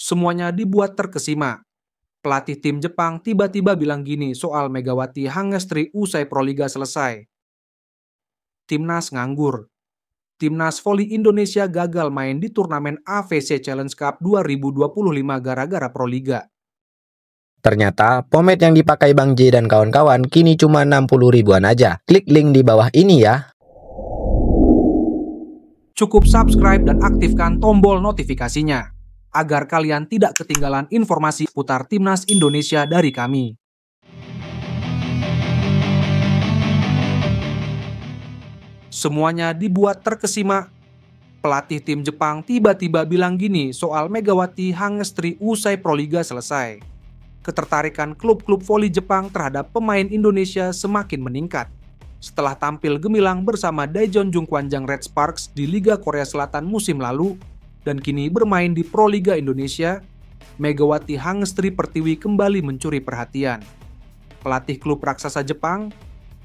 Semuanya dibuat terkesima. Pelatih tim Jepang tiba-tiba bilang gini soal Megawati Hangestri usai Proliga selesai. Timnas nganggur. Timnas voli Indonesia gagal main di turnamen AVC Challenge Cup 2025 gara-gara Proliga. Ternyata pomade yang dipakai Bang J dan kawan-kawan kini cuma 60 ribuan aja. Klik link di bawah ini ya. Cukup subscribe dan aktifkan tombol notifikasinya agar kalian tidak ketinggalan informasi putar Timnas Indonesia dari kami. Semuanya dibuat terkesima. Pelatih tim Jepang tiba-tiba bilang gini soal Megawati Hangestri usai Proliga selesai. Ketertarikan klub-klub voli Jepang terhadap pemain Indonesia semakin meningkat setelah tampil gemilang bersama Daejeon Jungkwanjang Red Sparks di Liga Korea Selatan musim lalu dan kini bermain di Proliga Indonesia. Megawati Hangestri Pertiwi kembali mencuri perhatian. Pelatih klub raksasa Jepang,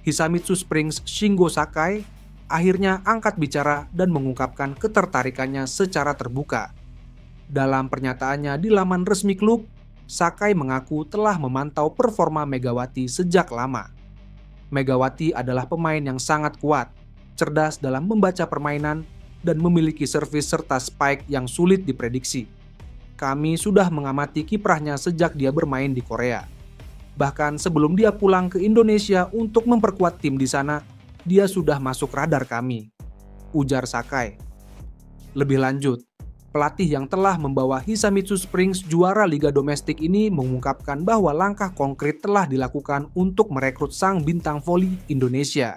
Hisamitsu Springs Shingo Sakai, akhirnya angkat bicara dan mengungkapkan ketertarikannya secara terbuka. Dalam pernyataannya di laman resmi klub, Sakai mengaku telah memantau performa Megawati sejak lama. Megawati adalah pemain yang sangat kuat, cerdas dalam membaca permainan, dan memiliki servis serta spike yang sulit diprediksi. Kami sudah mengamati kiprahnya sejak dia bermain di Korea. Bahkan sebelum dia pulang ke Indonesia untuk memperkuat tim di sana, dia sudah masuk radar kami, ujar Sakai. Lebih lanjut, pelatih yang telah membawa Hisamitsu Springs juara Liga Domestik ini mengungkapkan bahwa langkah konkret telah dilakukan untuk merekrut sang bintang voli Indonesia.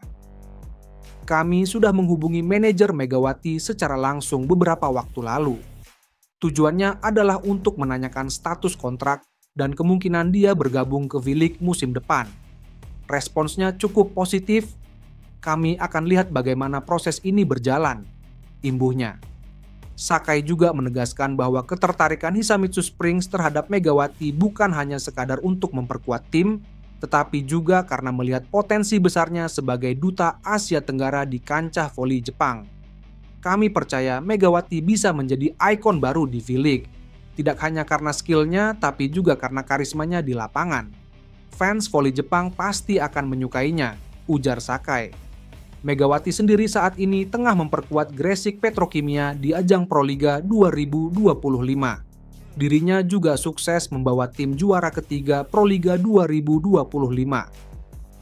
Kami sudah menghubungi manajer Megawati secara langsung beberapa waktu lalu. Tujuannya adalah untuk menanyakan status kontrak dan kemungkinan dia bergabung ke V-League musim depan. Responsnya cukup positif. Kami akan lihat bagaimana proses ini berjalan, imbuhnya. Sakai juga menegaskan bahwa ketertarikan Hisamitsu Springs terhadap Megawati bukan hanya sekadar untuk memperkuat tim, tetapi juga karena melihat potensi besarnya sebagai duta Asia Tenggara di kancah voli Jepang. Kami percaya Megawati bisa menjadi ikon baru di V-League, tidak hanya karena skillnya, tapi juga karena karismanya di lapangan. Fans voli Jepang pasti akan menyukainya, ujar Sakai. Megawati sendiri saat ini tengah memperkuat Gresik Petrokimia di ajang Proliga 2025. Dirinya juga sukses membawa tim juara ketiga Proliga 2025.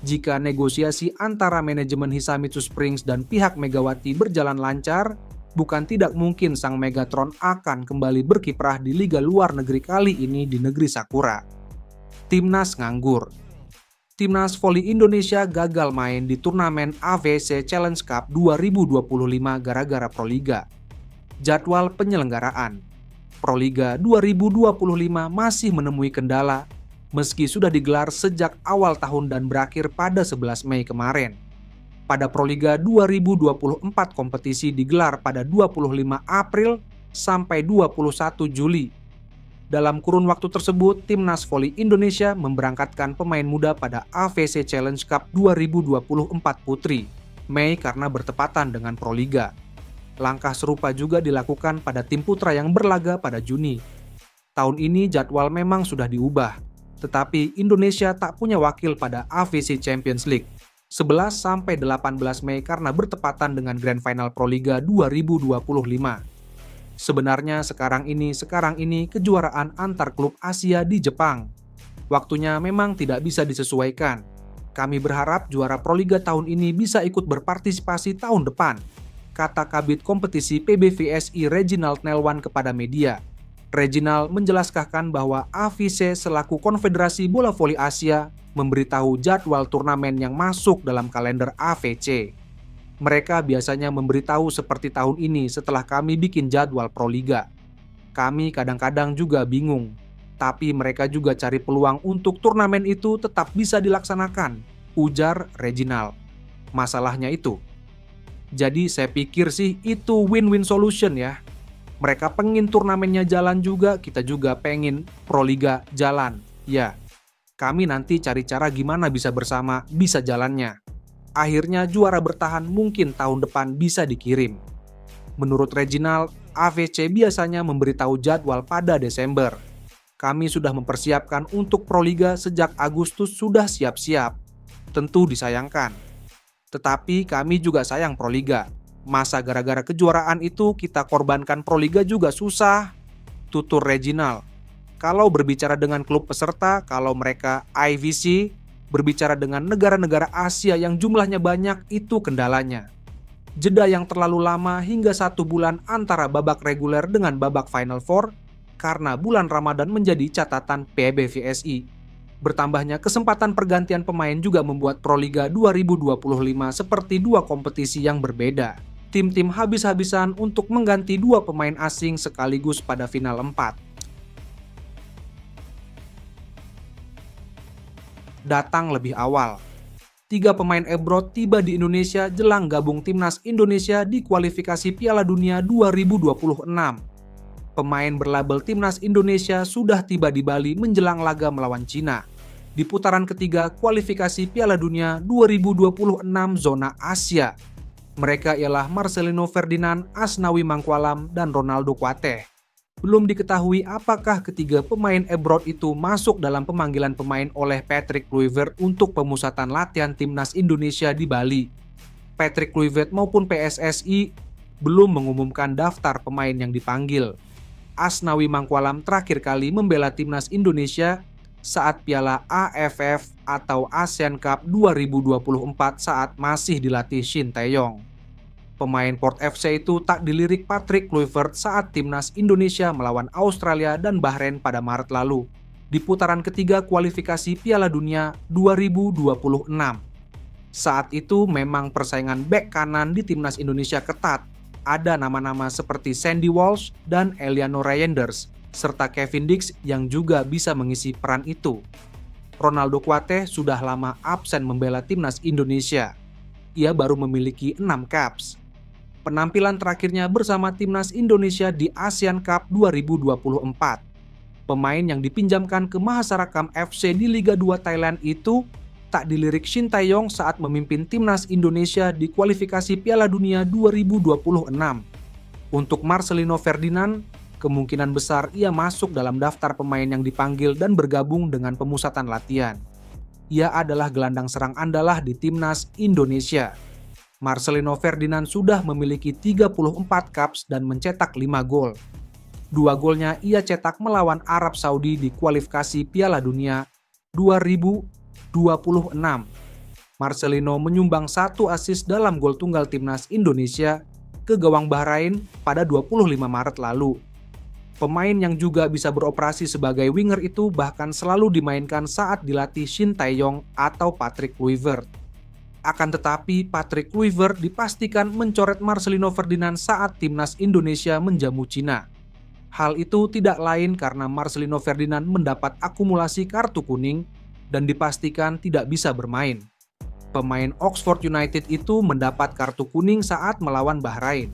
Jika negosiasi antara manajemen Hisamitsu Springs dan pihak Megawati berjalan lancar, bukan tidak mungkin sang Megatron akan kembali berkiprah di liga luar negeri kali ini di negeri Sakura. Timnas nganggur. Timnas voli Indonesia gagal main di turnamen AVC Challenge Cup 2025 gara-gara Proliga. Jadwal penyelenggaraan Proliga 2025 masih menemui kendala meski sudah digelar sejak awal tahun dan berakhir pada 11 Mei kemarin. Pada Proliga 2024 kompetisi digelar pada 25 April sampai 21 Juli. Dalam kurun waktu tersebut, Timnas Voli Indonesia memberangkatkan pemain muda pada AVC Challenge Cup 2024 Putri, Mei karena bertepatan dengan Proliga. Langkah serupa juga dilakukan pada tim putra yang berlaga pada Juni. Tahun ini jadwal memang sudah diubah, tetapi Indonesia tak punya wakil pada AVC Champions League 11-18 Mei karena bertepatan dengan Grand Final Proliga 2025. Sebenarnya sekarang ini kejuaraan antar klub Asia di Jepang. Waktunya memang tidak bisa disesuaikan. Kami berharap juara Proliga tahun ini bisa ikut berpartisipasi tahun depan, kata Kabid Kompetisi PBVSI Reginald Nelwan kepada media. Reginald menjelaskan bahwa AVC selaku Konfederasi Bola Voli Asia memberitahu jadwal turnamen yang masuk dalam kalender AVC. Mereka biasanya memberitahu seperti tahun ini setelah kami bikin jadwal Proliga. Kami kadang-kadang juga bingung, tapi mereka juga cari peluang untuk turnamen itu tetap bisa dilaksanakan, ujar Reginald. Masalahnya itu. Jadi saya pikir sih itu win-win solution ya. Mereka pengen turnamennya jalan juga, kita juga pengen Proliga jalan. Ya, kami nanti cari cara gimana bisa bersama, bisa jalannya. Akhirnya juara bertahan mungkin tahun depan bisa dikirim. Menurut Reginald, AVC biasanya memberitahu jadwal pada Desember. Kami sudah mempersiapkan untuk Proliga sejak Agustus sudah siap-siap. Tentu disayangkan. Tetapi kami juga sayang Proliga. Masa gara-gara kejuaraan itu kita korbankan Proliga juga susah, tutur Reginald. Kalau berbicara dengan klub peserta, kalau mereka IVC, berbicara dengan negara-negara Asia yang jumlahnya banyak, itu kendalanya. Jeda yang terlalu lama hingga 1 bulan antara babak reguler dengan babak Final Four karena bulan Ramadan menjadi catatan PBVSI. Bertambahnya kesempatan pergantian pemain juga membuat Proliga 2025 seperti dua kompetisi yang berbeda. Tim-tim habis-habisan untuk mengganti 2 pemain asing sekaligus pada final 4. Datang lebih awal. 3 pemain abroad tiba di Indonesia jelang gabung timnas Indonesia di kualifikasi Piala Dunia 2026. Pemain berlabel timnas Indonesia sudah tiba di Bali menjelang laga melawan Cina di putaran ketiga kualifikasi Piala Dunia 2026 zona Asia. Mereka ialah Marcelino Ferdinand, Asnawi Mangkualam, dan Ronaldo Kuateh. Belum diketahui apakah ketiga pemain abroad itu masuk dalam pemanggilan pemain oleh Patrick Kluivert untuk pemusatan latihan timnas Indonesia di Bali. Patrick Kluivert maupun PSSI belum mengumumkan daftar pemain yang dipanggil. Asnawi Mangkualam terakhir kali membela timnas Indonesia saat Piala AFF atau ASEAN Cup 2024 saat masih dilatih Shin Tae-yong. Pemain Port FC itu tak dilirik Patrick Kluivert saat timnas Indonesia melawan Australia dan Bahrain pada Maret lalu di putaran ketiga kualifikasi Piala Dunia 2026. Saat itu memang persaingan bek kanan di timnas Indonesia ketat. Ada nama-nama seperti Sandy Walsh dan Eliano Reynders serta Kevin Dix yang juga bisa mengisi peran itu. Ronaldo Kuateh sudah lama absen membela timnas Indonesia. Ia baru memiliki 6 caps. Penampilan terakhirnya bersama timnas Indonesia di ASEAN Cup 2024. Pemain yang dipinjamkan ke Mahasarakam FC di Liga 2 Thailand itu tak dilirik Shin Tae-yong saat memimpin timnas Indonesia di kualifikasi Piala Dunia 2026. Untuk Marcelino Ferdinand, kemungkinan besar ia masuk dalam daftar pemain yang dipanggil dan bergabung dengan pemusatan latihan. Ia adalah gelandang serang andalah di timnas Indonesia. Marcelino Ferdinand sudah memiliki 34 caps dan mencetak 5 gol. 2 golnya ia cetak melawan Arab Saudi di kualifikasi Piala Dunia 2026. Marcelino menyumbang 1 assist dalam gol tunggal timnas Indonesia ke gawang Bahrain pada 25 Maret lalu. Pemain yang juga bisa beroperasi sebagai winger itu bahkan selalu dimainkan saat dilatih Shin Tae-yong atau Patrick Kluivert. Akan tetapi Patrick Kluivert dipastikan mencoret Marcelino Ferdinand saat timnas Indonesia menjamu Cina. Hal itu tidak lain karena Marcelino Ferdinand mendapat akumulasi kartu kuning dan dipastikan tidak bisa bermain. Pemain Oxford United itu mendapat kartu kuning saat melawan Bahrain.